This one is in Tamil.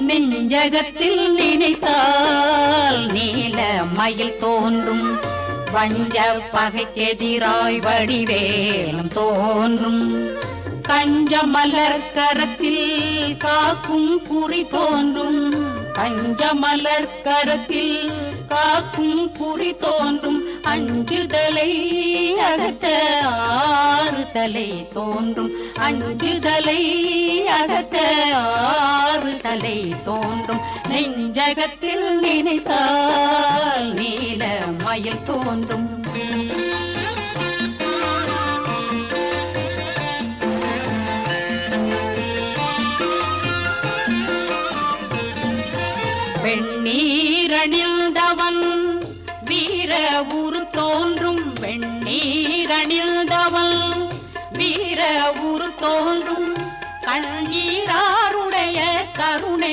நெஞ்சகத்தில் நினைத்தால் நீல மயில் தோன்றும் வஞ்ச பகைக்கெதிராய் வடிவேலும் தோன்றும் கஞ்ச மலர் கரத்தில் காக்கும் குறி தோன்றும் கஞ்ச மலர் கரத்தில் காக்கும் குறி தோன்றும் அஞ்சுதலை அகற்ற ஆறுதலை தோன்றும் அஞ்சுதலை அகற்ற ஆறுதலை தோன்றும் நெஞ்சகத்தில் நினைத்தால் நீல மயில் தோன்றும் வெண்ணீரணிந்தவன் வீர உரு தோன்றும் வெண்ணீரணிந்தவன் வீர உரு தோன்றும் கண்ணீராருடைய கருணை